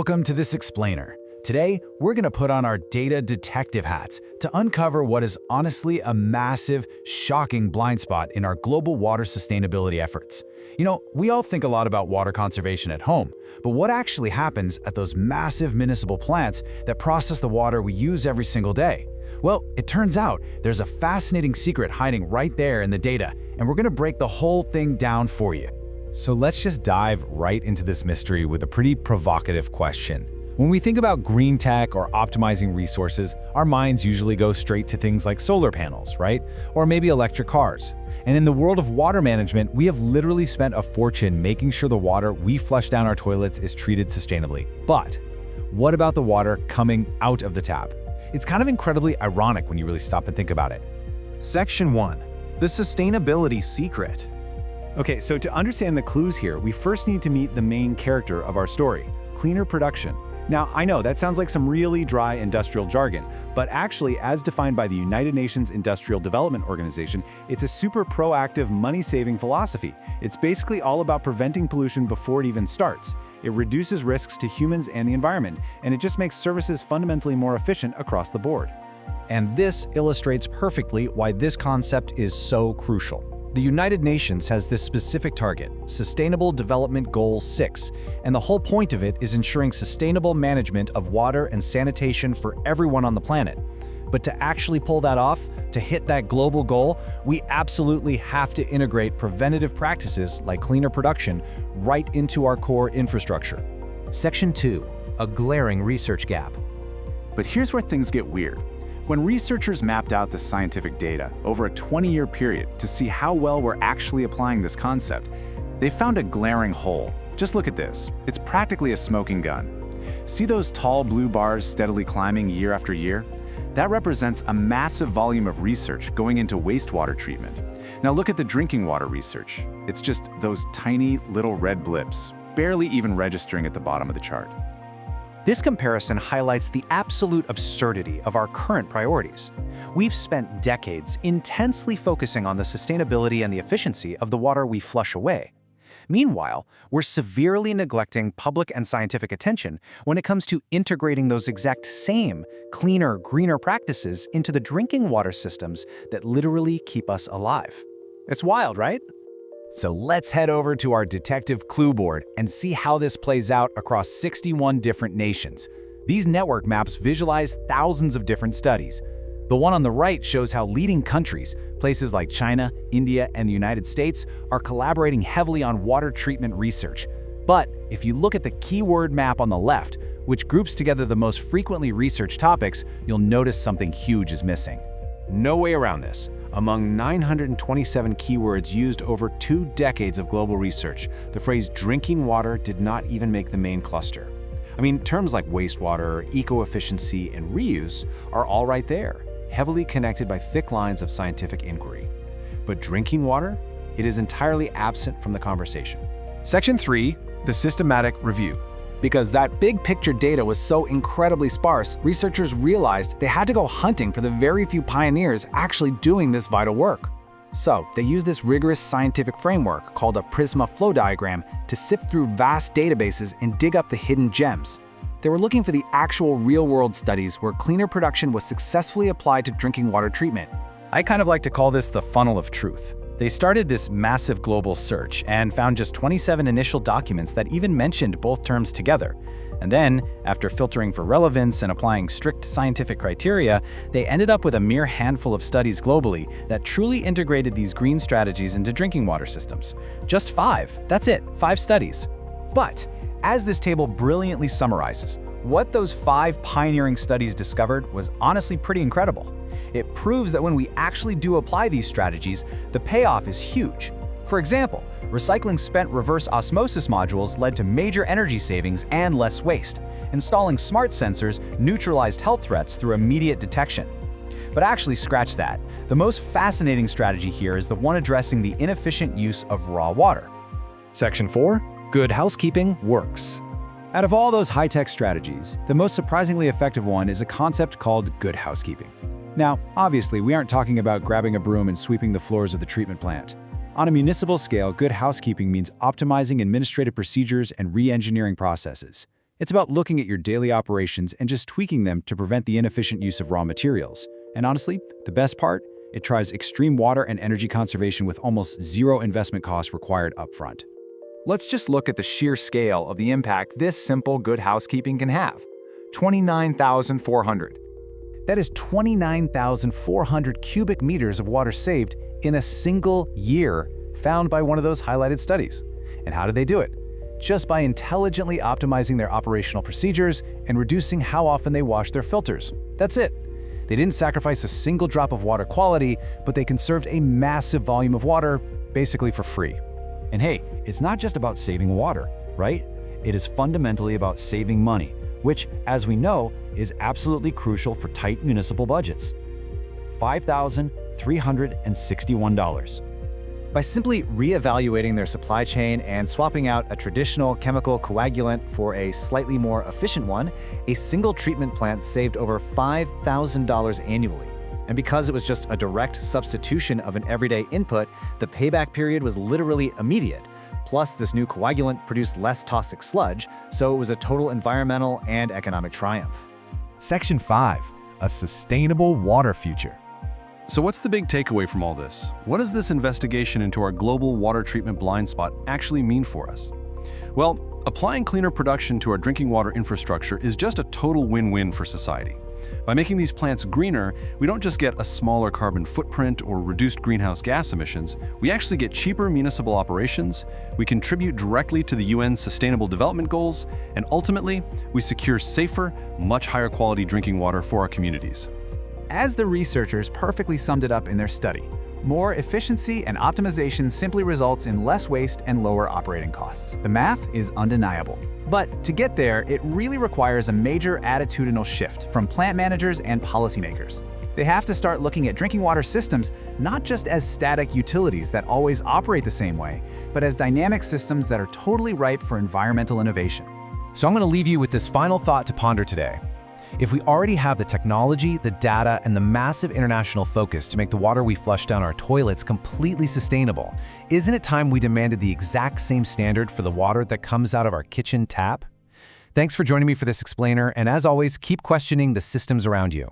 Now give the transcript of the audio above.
Welcome to this explainer. Today, we're going to put on our data detective hats to uncover what is honestly a massive, shocking blind spot in our global water sustainability efforts. You know, we all think a lot about water conservation at home, but what actually happens at those massive municipal plants that process the water we use every single day? Well, it turns out there's a fascinating secret hiding right there in the data, and we're going to break the whole thing down for you. So let's just dive right into this mystery with a pretty provocative question. When we think about green tech or optimizing resources, our minds usually go straight to things like solar panels, right? Or maybe electric cars. And in the world of water management, we have literally spent a fortune making sure the water we flush down our toilets is treated sustainably. But what about the water coming out of the tap? It's kind of incredibly ironic when you really stop and think about it. Section 1. The Sustainability Secret. Okay, so to understand the clues here, we first need to meet the main character of our story, cleaner production. Now, I know that sounds like some really dry industrial jargon, but actually, as defined by the United Nations Industrial Development Organization, it's a super proactive, money-saving philosophy. It's basically all about preventing pollution before it even starts. It reduces risks to humans and the environment, and it just makes services fundamentally more efficient across the board. And this illustrates perfectly why this concept is so crucial. The United Nations has this specific target, Sustainable Development Goal 6, and the whole point of it is ensuring sustainable management of water and sanitation for everyone on the planet. But to actually pull that off, to hit that global goal, we absolutely have to integrate preventative practices like cleaner production right into our core infrastructure. Section 2. A glaring research gap. But here's where things get weird. When researchers mapped out the scientific data over a 20-year period to see how well we're actually applying this concept, they found a glaring hole. Just look at this. It's practically a smoking gun. See those tall blue bars steadily climbing year after year? That represents a massive volume of research going into wastewater treatment. Now look at the drinking water research. It's just those tiny little red blips, barely even registering at the bottom of the chart. This comparison highlights the absolute absurdity of our current priorities. We've spent decades intensely focusing on the sustainability and the efficiency of the water we flush away. Meanwhile, we're severely neglecting public and scientific attention when it comes to integrating those exact same cleaner, greener practices into the drinking water systems that literally keep us alive. It's wild, right? So let's head over to our detective clue board and see how this plays out across 61 different nations. These network maps visualize thousands of different studies. The one on the right shows how leading countries, places like China, India, and the United States, are collaborating heavily on water treatment research. But if you look at the keyword map on the left, which groups together the most frequently researched topics, you'll notice something huge is missing. No way around this. Among 927 keywords used over 2 decades of global research, the phrase drinking water did not even make the main cluster. I mean, terms like wastewater, eco-efficiency, and reuse are all right there, heavily connected by thick lines of scientific inquiry. But drinking water? It is entirely absent from the conversation. Section 3. The Systematic Review. Because that big picture data was so incredibly sparse, researchers realized they had to go hunting for the very few pioneers actually doing this vital work. So they used this rigorous scientific framework called a Prisma flow diagram to sift through vast databases and dig up the hidden gems. They were looking for the actual real-world studies where cleaner production was successfully applied to drinking water treatment. I kind of like to call this the funnel of truth. They started this massive global search and found just 27 initial documents that even mentioned both terms together. And then, after filtering for relevance and applying strict scientific criteria, they ended up with a mere handful of studies globally that truly integrated these green strategies into drinking water systems. Just 5. That's it, 5 studies. But, as this table brilliantly summarizes, what those 5 pioneering studies discovered was honestly pretty incredible. It proves that when we actually do apply these strategies, the payoff is huge. For example, recycling spent reverse osmosis modules led to major energy savings and less waste. Installing smart sensors neutralized health threats through immediate detection. But actually, scratch that. The most fascinating strategy here is the one addressing the inefficient use of raw water. Section 4. Good housekeeping works. Out of all those high-tech strategies, the most surprisingly effective one is a concept called good housekeeping. Now, obviously, we aren't talking about grabbing a broom and sweeping the floors of the treatment plant. On a municipal scale, good housekeeping means optimizing administrative procedures and re-engineering processes. It's about looking at your daily operations and just tweaking them to prevent the inefficient use of raw materials. And honestly, the best part? It tries extreme water and energy conservation with almost zero investment costs required upfront. Let's just look at the sheer scale of the impact this simple good housekeeping can have. 29,400. That is 29,400 cubic meters of water saved in a single year, found by one of those highlighted studies. And how did they do it? Just by intelligently optimizing their operational procedures and reducing how often they wash their filters. That's it. They didn't sacrifice a single drop of water quality, but they conserved a massive volume of water, basically for free. And hey, it's not just about saving water, right? It is fundamentally about saving money, which, as we know, is absolutely crucial for tight municipal budgets. $5,361. By simply re-evaluating their supply chain and swapping out a traditional chemical coagulant for a slightly more efficient one, a single treatment plant saved over $5,000 annually. And because it was just a direct substitution of an everyday input, the payback period was literally immediate. Plus, this new coagulant produced less toxic sludge, so it was a total environmental and economic triumph. Section 5. A sustainable water future. So what's the big takeaway from all this? What does this investigation into our global water treatment blind spot actually mean for us? Well, applying cleaner production to our drinking water infrastructure is just a total win-win for society. By making these plants greener, we don't just get a smaller carbon footprint or reduced greenhouse gas emissions, we actually get cheaper municipal operations, we contribute directly to the UN's Sustainable Development Goals, and ultimately, we secure safer, much higher quality drinking water for our communities. As the researchers perfectly summed it up in their study, more efficiency and optimization simply results in less waste and lower operating costs. The math is undeniable. But to get there, it really requires a major attitudinal shift from plant managers and policymakers. They have to start looking at drinking water systems not just as static utilities that always operate the same way, but as dynamic systems that are totally ripe for environmental innovation. So I'm going to leave you with this final thought to ponder today. If we already have the technology, the data, and the massive international focus to make the water we flush down our toilets completely sustainable, isn't it time we demanded the exact same standard for the water that comes out of our kitchen tap? Thanks for joining me for this explainer, and as always, keep questioning the systems around you.